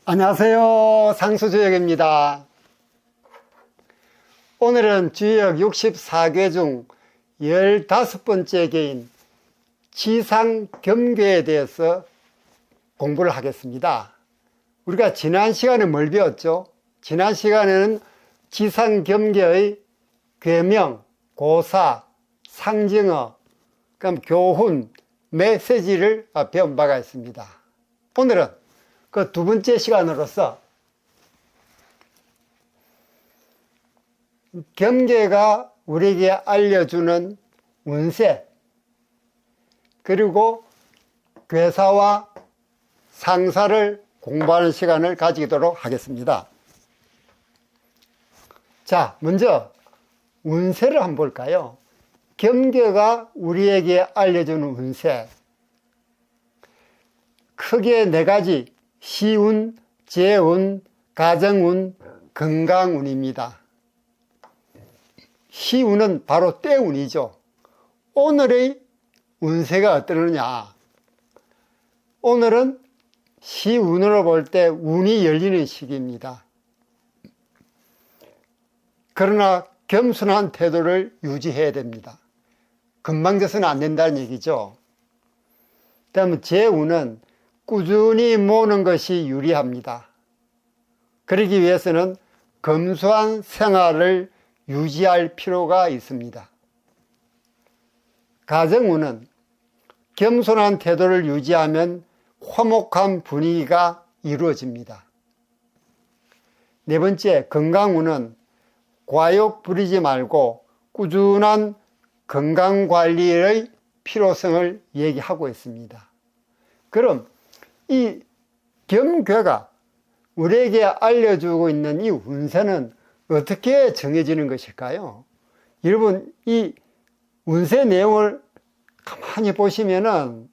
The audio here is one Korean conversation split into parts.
안녕하세요. 상수주역입니다. 오늘은 주역 64개 중 15번째 개인 지상겸괴에 대해서 공부를 하겠습니다. 우리가 지난 시간에 뭘 배웠죠? 지난 시간에는 지상겸괴의 괴명, 고사, 상징어, 그럼 교훈, 메시지를 배운 바가 있습니다. 오늘은 그 두 번째 시간으로서 겸괴가 우리에게 알려주는 운세, 그리고 괴사와 상사를 공부하는 시간을 가지도록 하겠습니다. 자, 먼저 운세를 한번 볼까요? 겸괴가 우리에게 알려주는 운세, 크게 네 가지: 시운, 재운, 가정운, 건강운입니다. 시운은 바로 때운이죠. 오늘의 운세가 어떠느냐? 오늘은 시운으로 볼 때 운이 열리는 시기입니다. 그러나 겸손한 태도를 유지해야 됩니다. 금방 져서는 안 된다는 얘기죠. 그다음에 재운은 꾸준히 모으는 것이 유리합니다. 그러기 위해서는 검소한 생활을 유지할 필요가 있습니다. 가정운은 겸손한 태도를 유지하면 화목한 분위기가 이루어집니다. 네 번째, 건강운은 과욕 부리지 말고 꾸준한 건강관리의 필요성을 얘기하고 있습니다. 그럼 이 겸괴가 우리에게 알려주고 있는 이 운세는 어떻게 정해지는 것일까요? 여러분, 이 운세 내용을 가만히 보시면은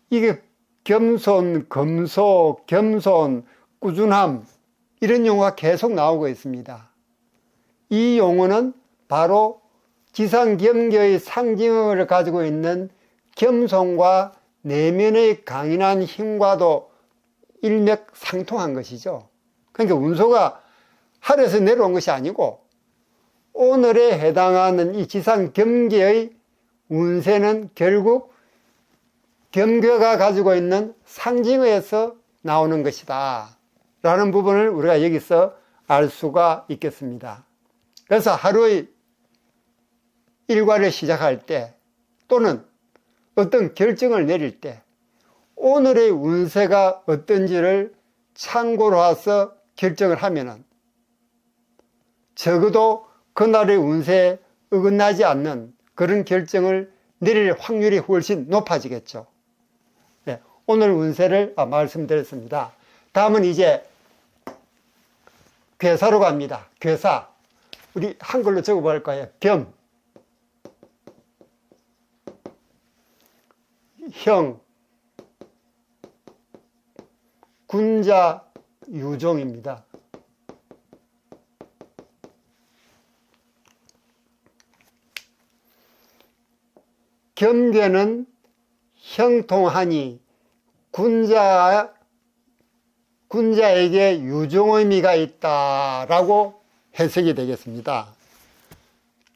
이게 겸손, 검소, 겸손, 꾸준함, 이런 용어가 계속 나오고 있습니다. 이 용어는 바로 지상겸괴의 상징을 가지고 있는 겸손과 내면의 강인한 힘과도 일맥상통한 것이죠. 그러니까 운소가 하늘에서 내려온 것이 아니고 오늘에 해당하는 이 지상겸괴의 운세는 결국 겸괴가 가지고 있는 상징에서 나오는 것이다 라는 부분을 우리가 여기서 알 수가 있겠습니다. 그래서 하루의 일과를 시작할 때 또는 어떤 결정을 내릴 때 오늘의 운세가 어떤지를 참고로 해서 결정을 하면은 적어도 그날의 운세에 어긋나지 않는 그런 결정을 내릴 확률이 훨씬 높아지겠죠. 네, 오늘 운세를 말씀드렸습니다. 다음은 이제 괴사로 갑니다. 괴사. 우리 한글로 적어볼 거예요. 겸, 형, 군자, 유종입니다. 겸괴는 형통하니 군자에게 유종 의미가 있다라고 해석이 되겠습니다.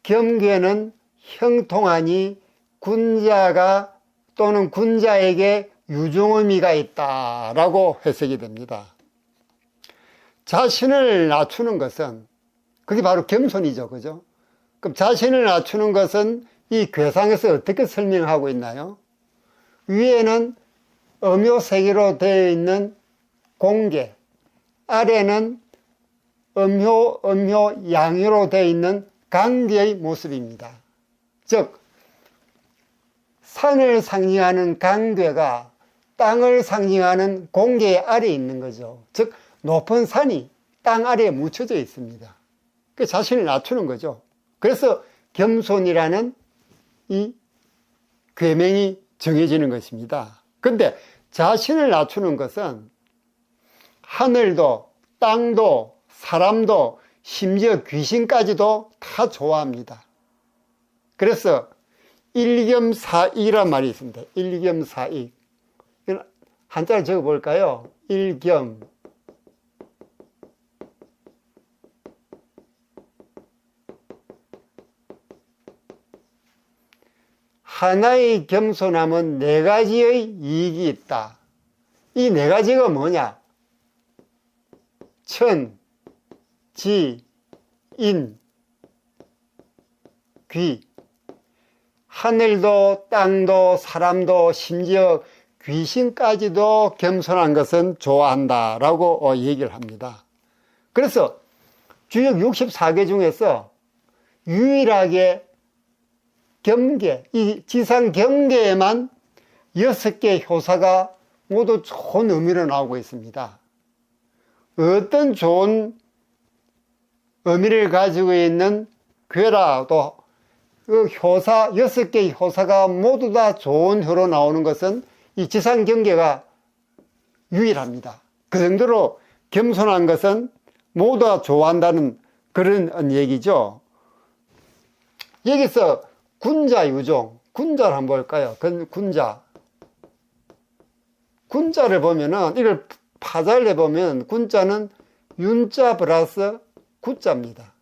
겸괴는 형통하니 군자가 또는 군자에게 유종 의미가 있다라고 해석이 됩니다. 자신을 낮추는 것은 그게 바로 겸손이죠. 그죠? 그럼 자신을 낮추는 것은 이 괴상에서 어떻게 설명하고 있나요? 위에는 음요 세개로 되어 있는 공개, 아래는 음효, 양효로 되어 있는 강계의 모습입니다. 즉 산을 상징하는 강괴가 땅을 상징하는 공개의 아래에 있는 거죠. 즉 높은 산이 땅 아래에 묻혀져 있습니다. 그 자신을 낮추는 거죠. 그래서 겸손이라는 이 괴명이 정해지는 것입니다. 근데 자신을 낮추는 것은 하늘도 땅도 사람도 심지어 귀신까지도 다 좋아합니다. 그래서 일겸사익이란 말이 있습니다. 일겸사익. 한자를 적어볼까요? 일겸, 하나의 겸손함은 네 가지의 이익이 있다. 이 네 가지가 뭐냐? 천, 지, 인, 귀. 하늘도 땅도 사람도 심지어 귀신까지도 겸손한 것은 좋아한다 라고 얘기를 합니다. 그래서 주역 64개 중에서 유일하게 경계, 이 지상 경계에만 6개 효사가 모두 좋은 의미로 나오고 있습니다. 어떤 좋은 의미를 가지고 있는 괴라도 그 효사, 6개의 효사가 모두 다 좋은 효로 나오는 것은 이 지상 경계가 유일합니다. 그 정도로 겸손한 것은 모두 다 좋아한다는 그런 얘기죠. 여기서 군자 유종, 군자를 한번 볼까요? 군자. 군자를 보면은, 이걸 파자를 해보면, 군자는 윤자 플러스 구자입니다.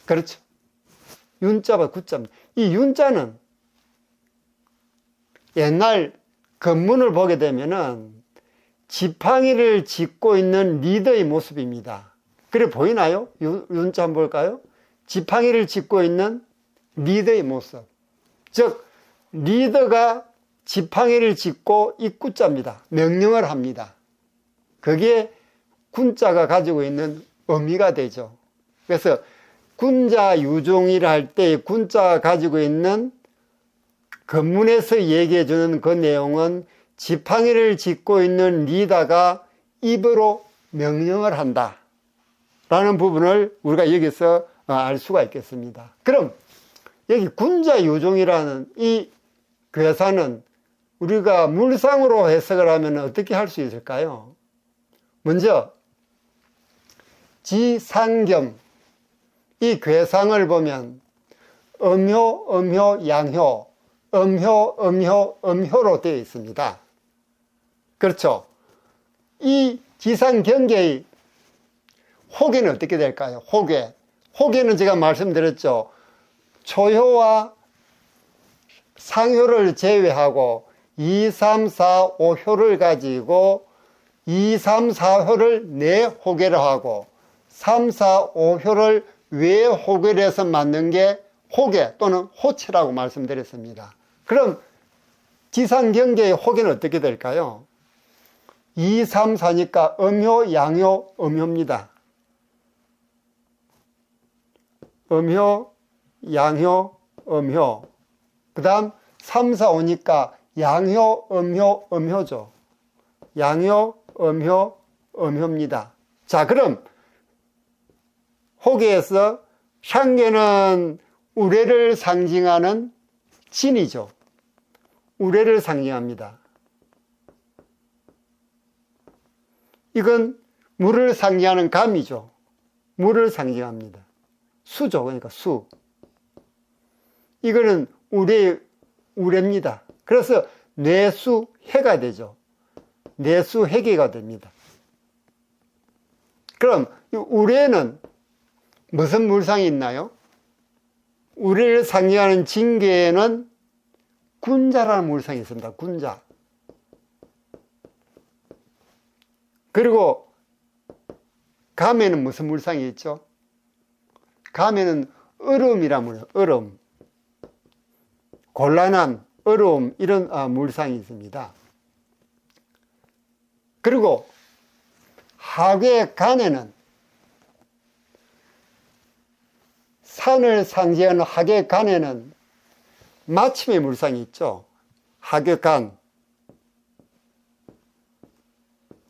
그렇죠. 윤자와 구자입니다. 이 윤자는 옛날 건문을 보게 되면은 지팡이를 짚고 있는 리더의 모습입니다. 그래 보이나요? 윤자 한번 볼까요? 지팡이를 짚고 있는 리더의 모습. 즉 리더가 지팡이를 짚고 이 구자입니다. 명령을 합니다. 그게 군자가 가지고 있는 의미가 되죠. 그래서 군자 유종이라 할 때 군자가 가지고 있는 건문에서 얘기해 주는 그 내용은 지팡이를 짚고 있는 리더가 입으로 명령을 한다 라는 부분을 우리가 여기서 알 수가 있겠습니다. 그럼 여기 군자 유종이라는 이 괴사는 우리가 물상으로 해석을 하면 어떻게 할 수 있을까요? 먼저 지상겸, 이 괴상을 보면 음효, 음효, 양효, 음효, 음효, 음효로 되어 있습니다. 그렇죠? 이 지상경계의 호계는 어떻게 될까요? 호계. 호계는 제가 말씀드렸죠. 초효와 상효를 제외하고 2, 3, 4, 5효를 가지고 2, 3, 4효를 내호계로 하고 3, 4, 5효를 외호계로 해서 만든 게 호계 또는 호체라고 말씀드렸습니다. 그럼 지상경계의 호계는 어떻게 될까요? 2, 3, 4니까 음효, 양효, 음효입니다. 음효, 양효, 음효. 그 다음 3, 4, 5니까 양효, 음효, 음효죠. 양효, 음효, 음효입니다. 자, 그럼 호계에서 상계는 우레를 상징하는 진이죠. 우레를 상징합니다. 이건 물을 상징하는 감이죠. 물을 상징합니다. 수죠. 그러니까 수. 이거는 우레입니다. 그래서 내수해가 되죠. 내수해계가 됩니다. 그럼 이 우레는 무슨 물상이 있나요? 우레를 상징하는 징계에는 군자라는 물상이 있습니다. 군자. 그리고 감에는 무슨 물상이 있죠? 감에는 얼음이라는 물상, 얼음. 곤란함, 어려움 이런 물상이 있습니다. 그리고 하괴 간에는 산을 상징하는 하괴 간에는 마침의 물상이 있죠. 하괴 간.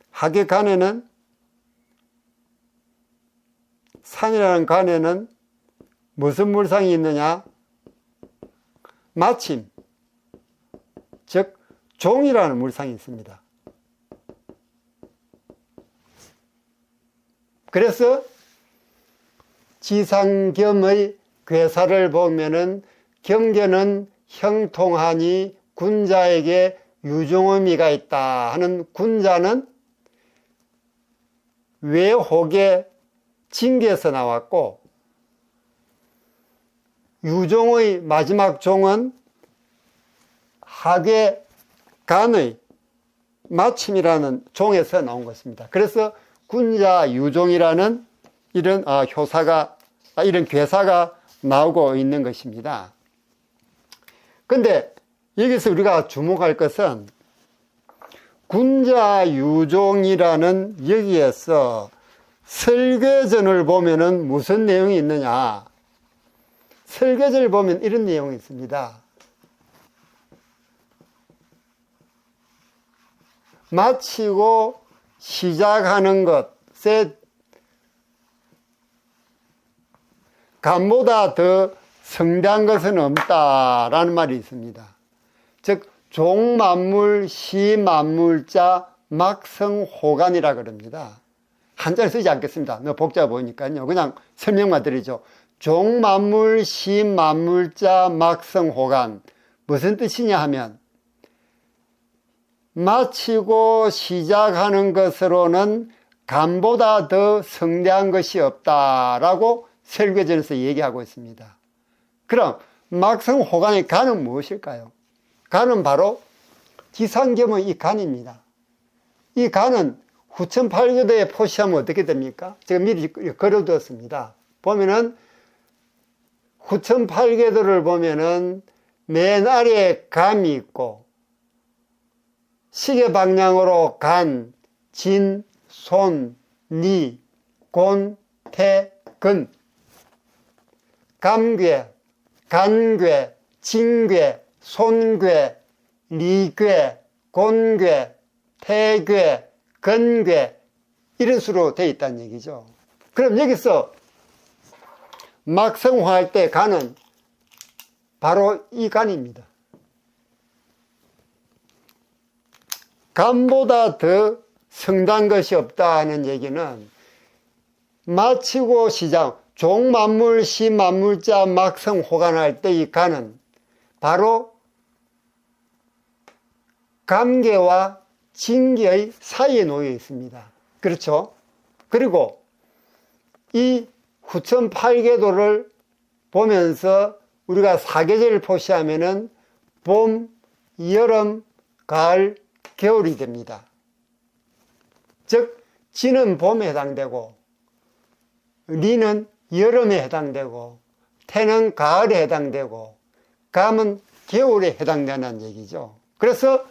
하괴 간에는 산이라는 간에는 무슨 물상이 있느냐? 마침, 즉 종이라는 물상이 있습니다. 그래서 지상겸의 괴사를 보면은 경계는 형통하니 군자에게 유종의미가 있다 하는 군자는 외혹의 징계에서 나왔고 유종의 마지막 종은 학의 간의 마침이라는 종에서 나온 것입니다. 그래서 군자유종이라는 이런 이런 괴사가 나오고 있는 것입니다. 근데 여기서 우리가 주목할 것은 군자유종이라는 여기에서 설계전을 보면은 무슨 내용이 있느냐? 설계전을 보면 이런 내용이 있습니다. 마치고 시작하는 것에 간보다 더 성대한 것은 없다라는 말이 있습니다. 즉 종만물, 시만물자, 막성호간이라 그럽니다. 한자를 쓰지 않겠습니다. 너무 복잡해 보이니까요. 그냥 설명만 드리죠. 종만물, 시만물자, 막성호간. 무슨 뜻이냐 하면 마치고 시작하는 것으로는 간보다 더 성대한 것이 없다라고 설계전에서 얘기하고 있습니다. 그럼 막성호간의 간은 무엇일까요? 간은 바로 지상겸의 이 간입니다. 이 간은 후천팔계도에 표시하면 어떻게 됩니까? 제가 미리 걸어두었습니다. 보면은 후천팔계도를 보면은 맨 아래에 감이 있고 시계 방향으로 간, 진, 손, 니, 곤, 태, 근, 감괴, 간괴, 진괴, 손괴, 리괴, 곤괴, 태괴, 근괴 이런 수로 되어 있다는 얘기죠. 그럼 여기서 막성화할 때 간은 바로 이 간입니다. 간보다 더 성단 것이 없다는 얘기는 마치고 시작, 종만물, 시만물자, 막성호간할 때 이 간은 바로 감계와 진계의 사이에 놓여 있습니다. 그렇죠? 그리고 이 후천팔계도를 보면서 우리가 사계절을 표시하면은 봄, 여름, 가을, 겨울이 됩니다. 즉 진은 봄에 해당되고 리는 여름에 해당되고 태는 가을에 해당되고 감은 겨울에 해당되는 얘기죠. 그래서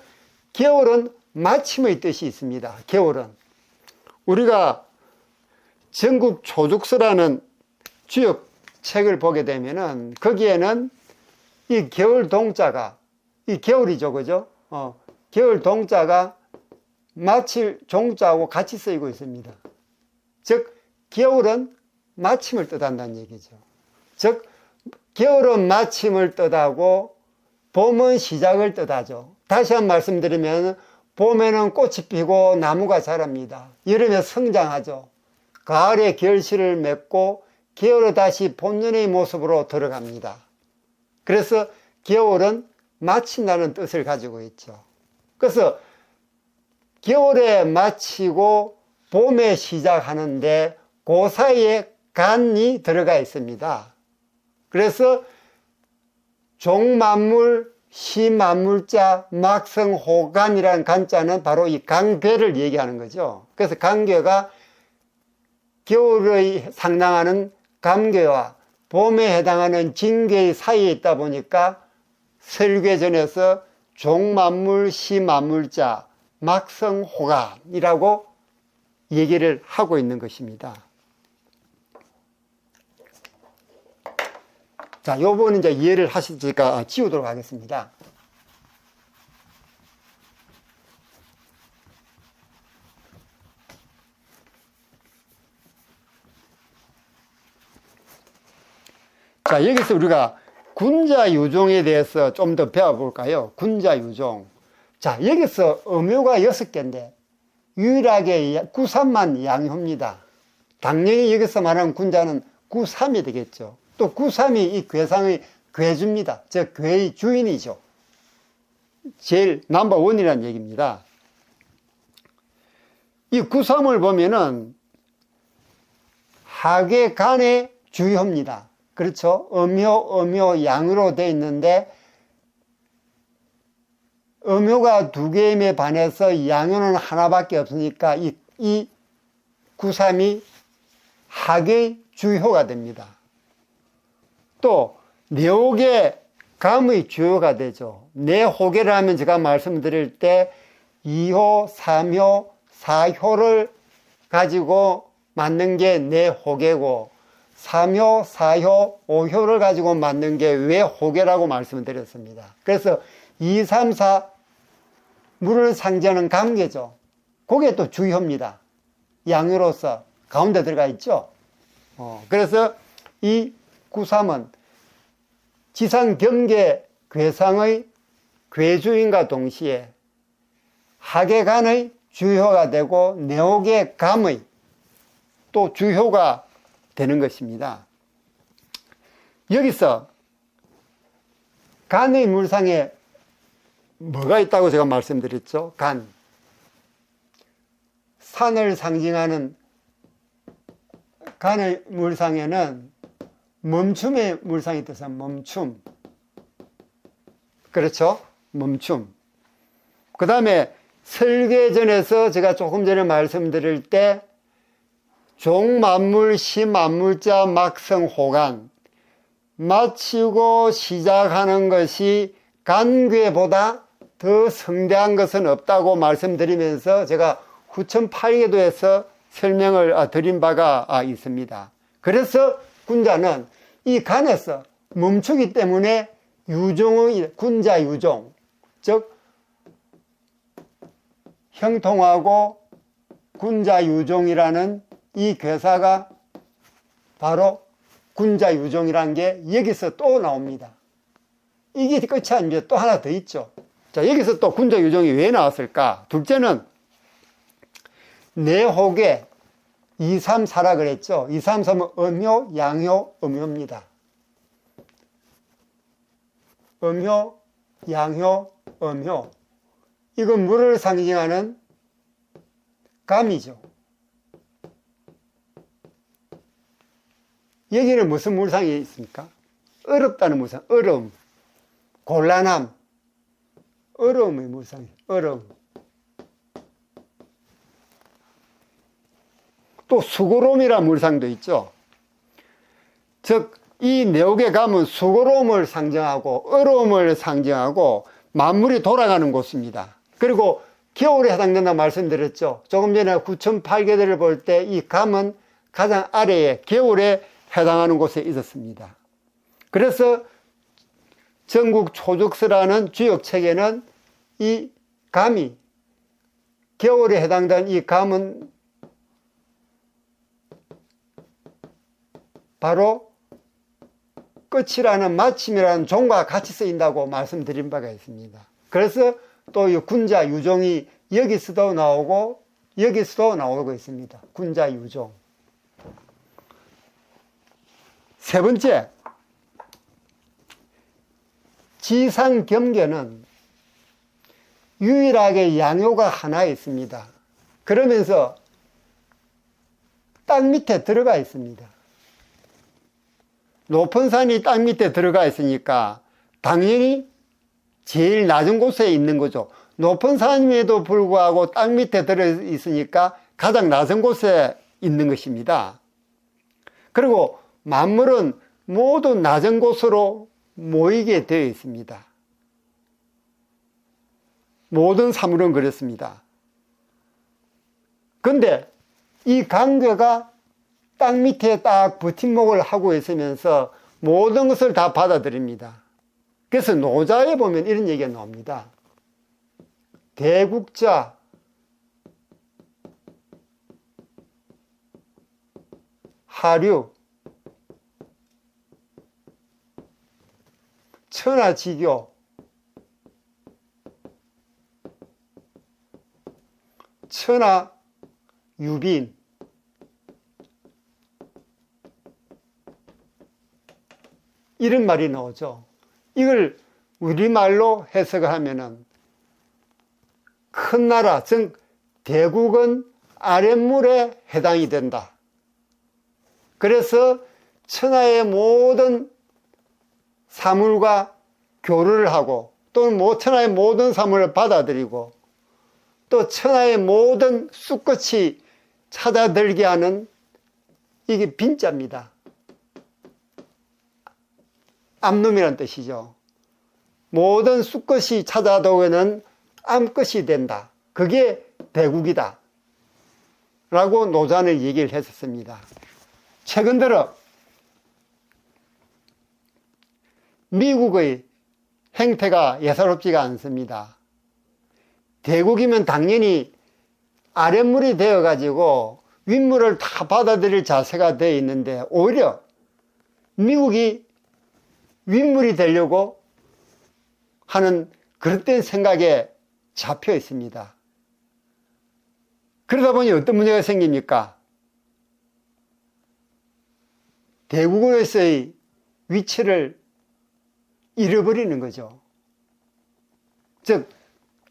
겨울은 마침의 뜻이 있습니다. 겨울은 우리가 전국 초죽서라는 주역 책을 보게 되면은 거기에는 이 겨울 동자가 이 겨울이죠, 그죠? 겨울 동자가 마칠 종자하고 같이 쓰이고 있습니다. 즉 겨울은 마침을 뜻한다는 얘기죠. 즉 겨울은 마침을 뜻하고 봄은 시작을 뜻하죠. 다시 한번 말씀드리면 봄에는 꽃이 피고 나무가 자랍니다. 여름에 성장하죠. 가을에 결실을 맺고 겨울에 다시 본연의 모습으로 들어갑니다. 그래서 겨울은 마친다는 뜻을 가지고 있죠. 그래서 겨울에 마치고 봄에 시작하는데 그 사이에 간이 들어가 있습니다. 그래서 종만물, 시만물자, 막성호간이라는 간자는 바로 이 간괴를 얘기하는 거죠. 그래서 간괴가 겨울의 상당하는 감괴와 봄에 해당하는 진괴의 사이에 있다 보니까 설계전에서 종만물, 시만물자, 막성호간이라고 얘기를 하고 있는 것입니다. 자, 요 부분 이제 이해를 하시니까 지우도록 하겠습니다. 자, 여기서 우리가 군자유종에 대해서 좀 더 배워볼까요? 군자유종. 자, 여기서 음요가 6개인데 유일하게 구삼만 양효입니다. 당연히 여기서 말하는 군자는 구삼이 되겠죠. 또 구삼이 이 괴상의 괴주입니다. 즉 괴의 주인이죠. 제일 넘버원이라는 얘기입니다. 이 구삼을 보면은 하계 간의 주효입니다. 그렇죠? 음요, 양으로 되어 있는데 음효가 두 개임에 반해서 양효는 하나밖에 없으니까 이 구삼이 학의 주효가 됩니다. 또 내옥의 감의 주효가 되죠. 내호계를 하면 제가 말씀드릴 때 2효, 3효, 4효를 가지고 만든 게 내호계고 3효, 4효, 5효를 가지고 만든 게 외호계라고 말씀을 드렸습니다. 그래서 2, 3, 4 물을 상징하는 관계죠. 그게 또 주효입니다. 양효로서 가운데 들어가 있죠. 그래서 이 구삼은 지상경계 괴상의 괴주인과 동시에 하계간의 주효가 되고 내옥의 감의 또 주효가 되는 것입니다. 여기서 간의 물상에 뭐가 있다고 제가 말씀드렸죠? 간. 산을 상징하는 간의 물상에는 멈춤의 물상이 뜻은 멈춤. 그렇죠? 멈춤. 그 다음에 설계전에서 제가 조금 전에 말씀드릴 때 종만물, 시만물자, 막성호간 마치고 시작하는 것이 간괴보다 더 성대한 것은 없다고 말씀드리면서 제가 후천 8계도에서 설명을 드린 바가 있습니다. 그래서 군자는 이 간에서 멈추기 때문에 유종의 군자 유종, 즉 형통하고 군자 유종이라는 이 괴사가 바로 군자 유종이라는 게 여기서 또 나옵니다. 이게 끝이 아닙니다. 또 하나 더 있죠. 자, 여기서 또 군자 유종이 왜 나왔을까? 둘째는 내호계 2, 3, 4라 그랬죠. 2, 3, 4은 음효, 양효, 음효입니다. 음효, 양효, 음효. 이건 물을 상징하는 감이죠. 여기는 무슨 물상이 있습니까? 어렵다는 물상, 어려움, 곤란함, 어려움의 물상이, 어려움. 또 수고로움이라는 물상도 있죠. 즉, 이 내옥에 가면 수고로움을 상징하고 어려움을 상징하고 만물이 돌아가는 곳입니다. 그리고 겨울에 해당된다고 말씀드렸죠. 조금 전에 9008계대를 볼 때 이 감은 가장 아래에 겨울에 해당하는 곳에 있었습니다. 그래서 전국 초적서라는 주역책에는 이 감이 겨울에 해당되는 이 감은 바로 끝이라는 마침이라는 종과 같이 쓰인다고 말씀드린 바가 있습니다. 그래서 또 이 군자 유종이 여기서도 나오고 여기서도 나오고 있습니다. 군자 유종. 세 번째, 지상경계는 유일하게 양효가 하나 있습니다. 그러면서 땅 밑에 들어가 있습니다. 높은 산이 땅 밑에 들어가 있으니까 당연히 제일 낮은 곳에 있는 거죠. 높은 산임에도 불구하고 땅 밑에 들어 있으니까 가장 낮은 곳에 있는 것입니다. 그리고 만물은 모두 낮은 곳으로 모이게 되어 있습니다. 모든 사물은 그렇습니다. 근데 이 관계가 땅 밑에 딱 버팀목을 하고 있으면서 모든 것을 다 받아들입니다. 그래서 노자에 보면 이런 얘기가 나옵니다. 대국자, 하류, 천하지교, 천하유빈, 이런 말이 나오죠. 이걸 우리말로 해석을 하면은 큰 나라, 즉 대국은 아랫물에 해당이 된다. 그래서 천하의 모든 사물과 교류를 하고 또는 뭐 천하의 모든 사물을 받아들이고 또 천하의 모든 수끝이 찾아들게 하는 이게 빈자입니다. 암놈이라는 뜻이죠. 모든 수끝이 찾아오는 암끝이 된다. 그게 대국이다. 라고 노자는 얘기를 했었습니다. 최근 들어 미국의 행태가 예사롭지가 않습니다. 대국이면 당연히 아랫물이 되어가지고 윗물을 다 받아들일 자세가 되어 있는데 오히려 미국이 윗물이 되려고 하는 그릇된 생각에 잡혀 있습니다. 그러다 보니 어떤 문제가 생깁니까? 대국으로서의 위치를 잃어버리는 거죠. 즉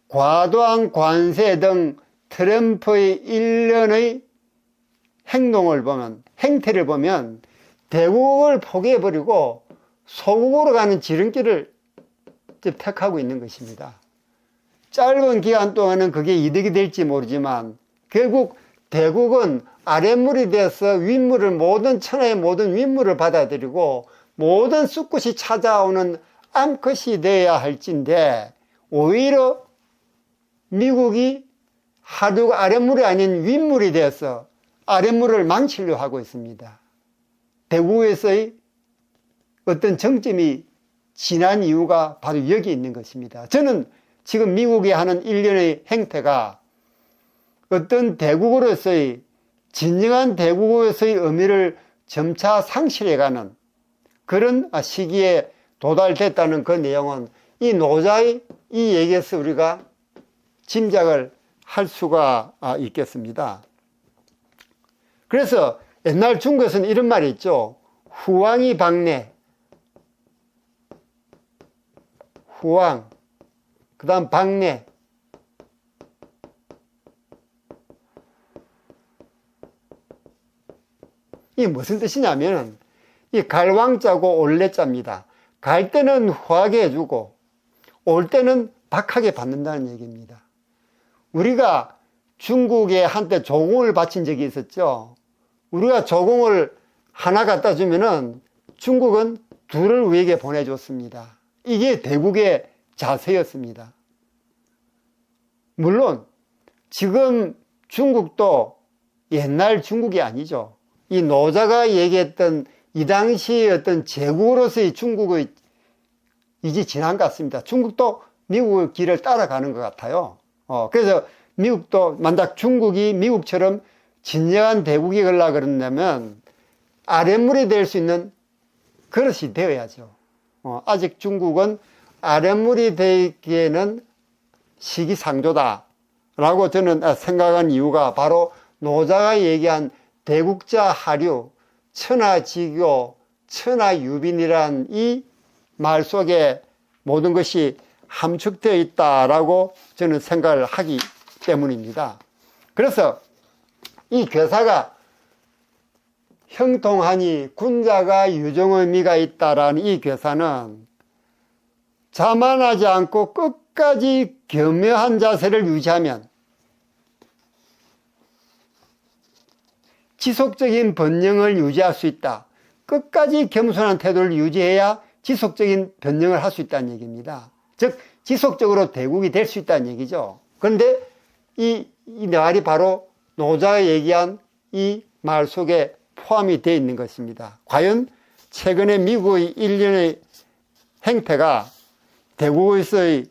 과도한 관세 등 트럼프의 일련의 행동을 보면, 행태를 보면 대국을 포기해버리고 소국으로 가는 지름길을 택하고 있는 것입니다. 짧은 기간 동안은 그게 이득이 될지 모르지만 결국 대국은 아랫물이 되어서 윗물을 모든 천하의 모든 윗물을 받아들이고 모든 쑥끝이 찾아오는 암컷이 되어야 할진데 오히려 미국이 하도 아랫물이 아닌 윗물이 되어서 아랫물을 망치려 하고 있습니다. 대국에서의 어떤 정점이 지난 이유가 바로 여기 있는 것입니다. 저는 지금 미국이 하는 일련의 행태가 어떤 대국으로서의 진정한 대국으로서의 의미를 점차 상실해가는 그런 시기에 도달됐다는 그 내용은 이 노자의 이 얘기에서 우리가 짐작을 할 수가 있겠습니다. 그래서 옛날 중국에서는 이런 말이 있죠. 후왕이 박내, 후왕, 그 다음 박내, 이게 무슨 뜻이냐면 이 갈왕자고 올레자입니다. 갈 때는 후하게 해주고 올 때는 박하게 받는다는 얘기입니다. 우리가 중국에 한때 조공을 바친 적이 있었죠. 우리가 조공을 하나 갖다 주면은 중국은 둘을 우리에게 보내줬습니다. 이게 대국의 자세였습니다. 물론 지금 중국도 옛날 중국이 아니죠. 이 노자가 얘기했던 이 당시의 어떤 제국으로서의 중국의 이제 지난 것 같습니다. 중국도 미국의 길을 따라가는 것 같아요. 그래서 미국도 만약 중국이 미국처럼 진정한 대국이 되려고 그런다면 아랫물이 될 수 있는 그릇이 되어야죠. 아직 중국은 아랫물이 되기에는 시기상조다 라고 저는 생각한 이유가 바로 노자가 얘기한 대국자 하류, 천하지교, 천하유빈이란 이 말 속에 모든 것이 함축되어 있다라고 저는 생각을 하기 때문입니다. 그래서 이 괴사가 형통하니 군자가 유정의미가 있다라는 이 괴사는 자만하지 않고 끝까지 겸허한 자세를 유지하면 지속적인 번영을 유지할 수 있다. 끝까지 겸손한 태도를 유지해야 지속적인 번영을 할 수 있다는 얘기입니다. 즉 지속적으로 대국이 될 수 있다는 얘기죠. 그런데 이 말이 바로 노자가 얘기한 이 말 속에 포함이 되어 있는 것입니다. 과연 최근에 미국의 일련의 행태가 대국에서의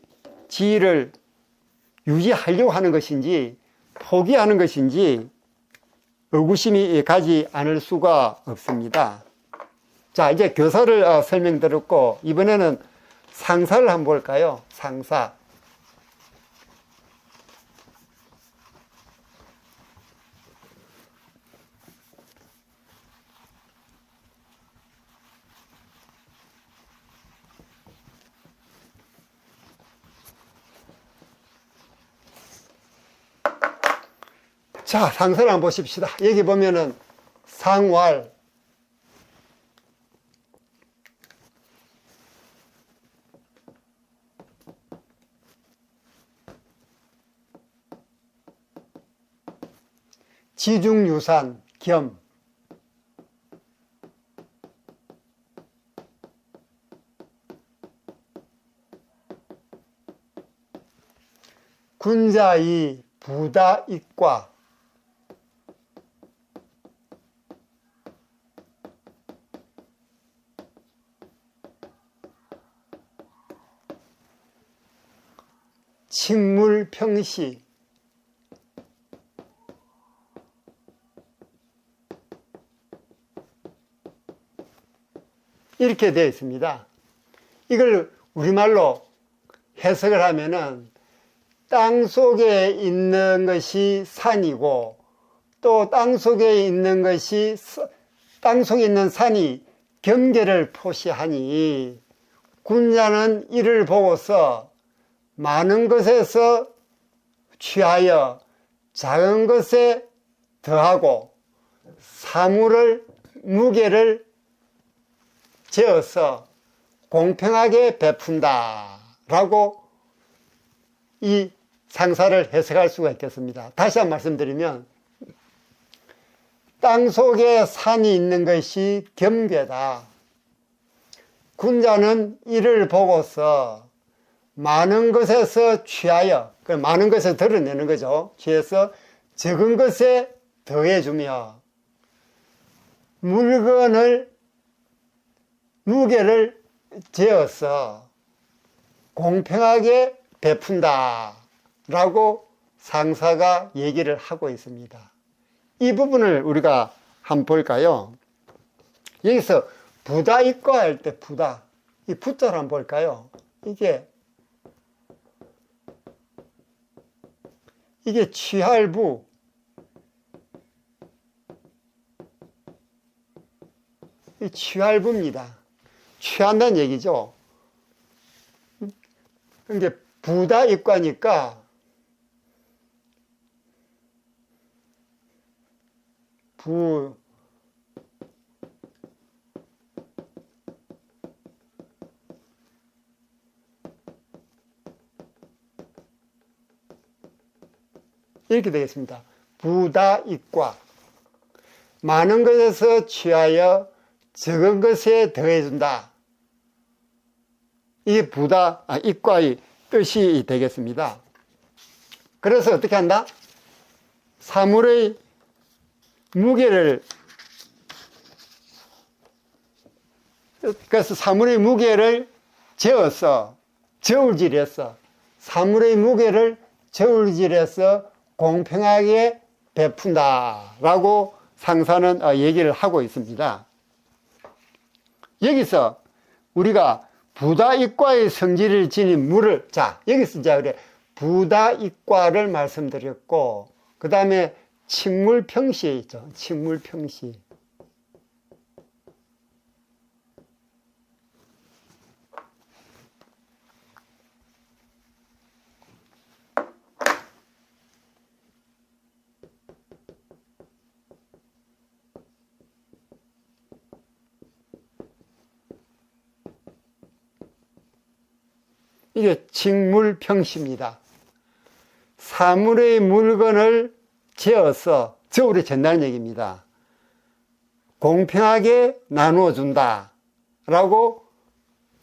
지위를 유지하려고 하는 것인지 포기하는 것인지 의구심이 가지 않을 수가 없습니다. 자, 이제 교사를 설명드렸고 이번에는 상사를 한번 볼까요? 상사. 자, 상사를 한번 보십시다. 여기 보면은 상왈, 지중유산 겸 군자의 부다익과 칙물평시 이렇게 되어 있습니다. 이걸 우리말로 해석을 하면은 땅속에 있는 것이 산이고 또 땅속에 있는 것이 땅속에 있는 산이 경계를 표시하니 군자는 이를 보고서 많은 것에서 취하여 작은 것에 더하고 사물을 무게를 재어서 공평하게 베푼다 라고 이 상사를 해석할 수가 있겠습니다. 다시 한번 말씀드리면 땅속에 산이 있는 것이 경계다. 군자는 이를 보고서 많은 것에서 취하여, 많은 것을 드러내는 거죠. 취해서 적은 것에 더해주며 무게를 재어서 공평하게 베푼다 라고 상사가 얘기를 하고 있습니다. 이 부분을 우리가 한번 볼까요? 여기서 부다익과 할 때 부다, 이 부자를 한번 볼까요? 이게 취할부, 이 취할부입니다. 취한다는 얘기죠. 근데 부다익과니까 이렇게 되겠습니다. 부다익과 많은 것에서 취하여 적은 것에 더해준다. 이게 익과의 뜻이 되겠습니다. 그래서 어떻게 한다? 사물의 무게를, 그래서 사물의 무게를 재어서, 저울질해서, 사물의 무게를 저울질해서 공평하게 베푼다 라고 상사는 얘기를 하고 있습니다. 여기서 우리가 부다익과의 성질을 지닌 물을, 여기서 이제 그래 부다익과를 말씀드렸고, 그 다음에 칙물평시에 있죠. 칙물평시. 이게 칙물평시입니다. 사물의 물건을 재어서 저울에 잰다는 얘기입니다. 공평하게 나누어 준다 라고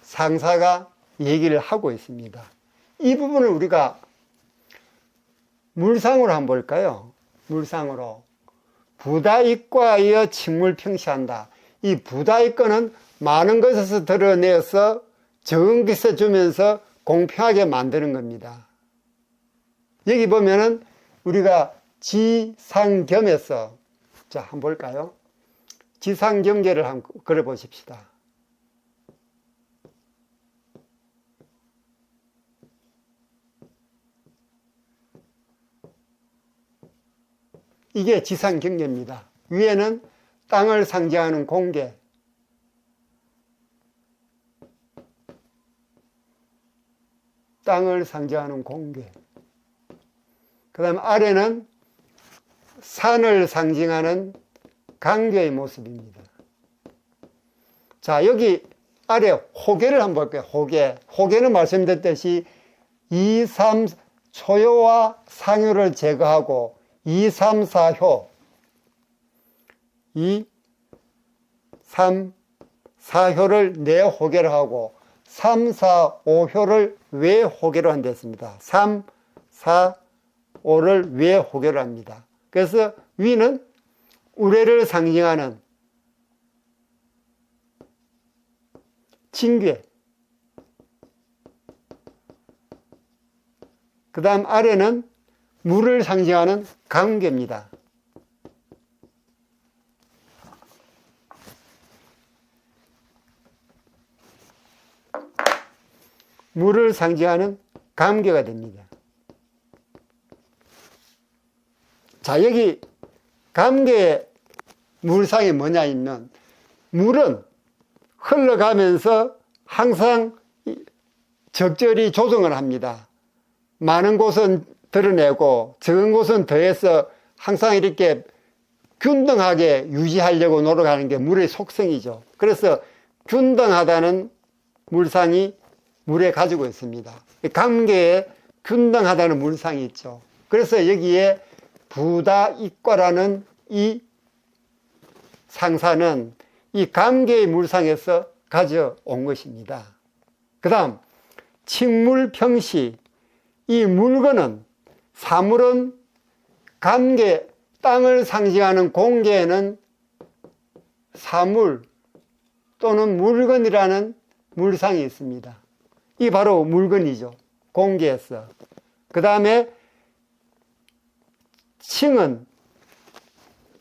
상사가 얘기를 하고 있습니다. 이 부분을 우리가 물상으로 한번 볼까요? 물상으로 부다익과하여 칙물평시한다. 이 부다익과는 많은 것에서 드러내서 적은 것에 주면서 공평하게 만드는 겁니다. 여기 보면은 우리가 지상겸에서, 한번 볼까요? 지상경계를 한번 그려 보십시다. 이게 지상경계입니다. 위에는 땅을 상징하는 공계, 땅을 상징하는 공계, 그 다음에 아래는 산을 상징하는 강교의 모습입니다. 자, 여기 아래 호계를 한번 볼게요. 호계는 말씀드렸듯이 2, 3, 초효와 상효를 제거하고 2, 3, 4효, 2, 3, 4효를 내호계로 하고 3, 4, 5효를 외호계로 한다 했습니다. 3, 4, 5를 외호계로 합니다. 그래서 위는 우레를 상징하는 징괴, 그 다음 아래는 물을 상징하는 감괴입니다. 물을 상징하는 감괴가 됩니다. 자, 여기 감괴의 물상이 뭐냐 하면, 물은 흘러가면서 항상 적절히 조정을 합니다. 많은 곳은 드러내고 적은 곳은 더해서 항상 이렇게 균등하게 유지하려고 노력하는 게 물의 속성이죠. 그래서 균등하다는 물상이 물에 가지고 있습니다. 감계에 균등하다는 물상이 있죠. 그래서 여기에 부다익과라는 이 상사는 이 감계의 물상에서 가져온 것입니다. 그 다음 칙물평시, 이 물건은, 사물은 감계, 땅을 상징하는 공계에는 사물 또는 물건이라는 물상이 있습니다. 이 바로 물건이죠. 공계에서. 그 다음에 칭은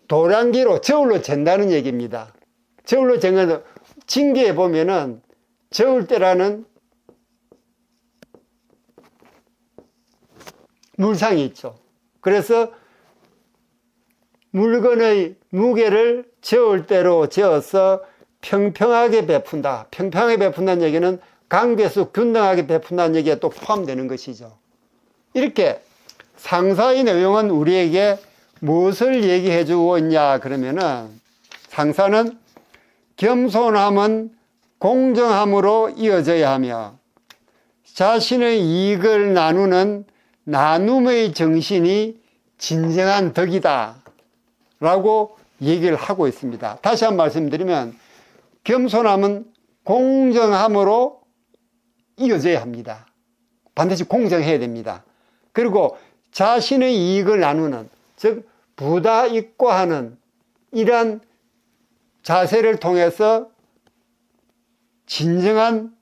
도량기로, 저울로 잰다는 얘기입니다. 저울로 잰, 징계에 보면은 저울대라는 물상이 있죠. 그래서 물건의 무게를 저울대로 재어서 평평하게 베푼다. 평평하게 베푼다는 얘기는 관계에서 균등하게 베푼다는 얘기가 또 포함되는 것이죠. 이렇게 상사의 내용은 우리에게 무엇을 얘기해 주고 있냐 그러면은, 상사는 겸손함은 공정함으로 이어져야 하며 자신의 이익을 나누는 나눔의 정신이 진정한 덕이다 라고 얘기를 하고 있습니다. 다시 한번 말씀드리면, 겸손함은 공정함으로 이어져야 합니다. 반드시 공정해야 됩니다. 그리고 자신의 이익을 나누는, 즉 부다익과하는 이러한 자세를 통해서 진정한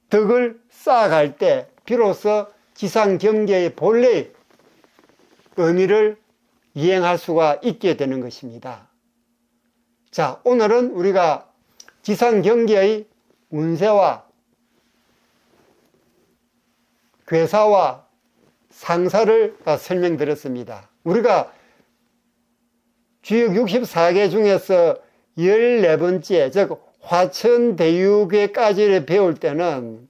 덕을 쌓아갈 때 비로소 지상경계의 본래의 의미를 이행할 수가 있게 되는 것입니다. 자, 오늘은 우리가 지상경계의 운세와 괴사와 상사를 설명드렸습니다. 우리가 주역 64개 중에서 14번째, 즉 화천대유계까지를 배울 때는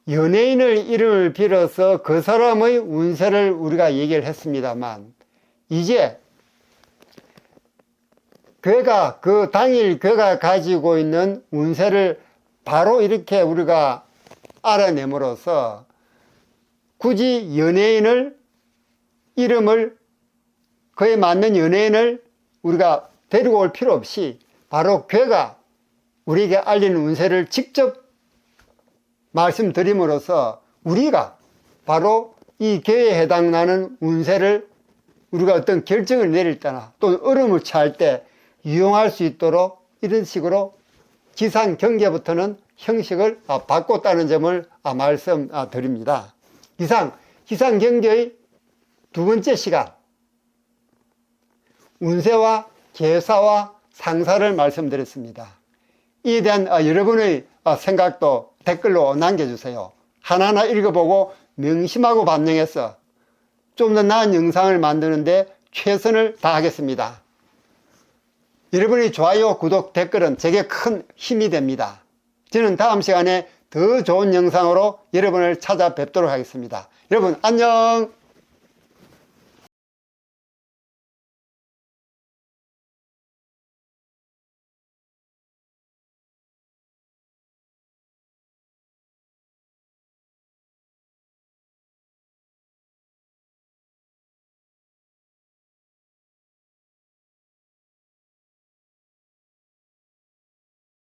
연예인의 이름을 빌어서 그 사람의 운세를 우리가 얘기를 했습니다만, 이제 괴가, 그 당일 괴가 가지고 있는 운세를 바로 이렇게 우리가 알아냄으로써 굳이 연예인을, 이름을, 그에 맞는 연예인을 우리가 데리고 올 필요 없이 바로 괴가 우리에게 알리는 운세를 직접 말씀드림으로써 우리가 바로 이 괴에 해당나는 운세를 우리가 어떤 결정을 내릴 때나 또는 얼음을 처할 때 이용할 수 있도록 이런 식으로 지상경계부터는 형식을 바꿨다는 점을 말씀드립니다. 이상 지상경계의 두 번째 시간, 운세와 계사와 상사를 말씀드렸습니다. 이에 대한 여러분의 생각도 댓글로 남겨주세요. 하나하나 읽어보고 명심하고 반영해서 좀 더 나은 영상을 만드는데 최선을 다하겠습니다. 여러분의 좋아요, 구독, 댓글은 제게 큰 힘이 됩니다. 저는 다음 시간에 더 좋은 영상으로 여러분을 찾아뵙도록 하겠습니다. 여러분 안녕!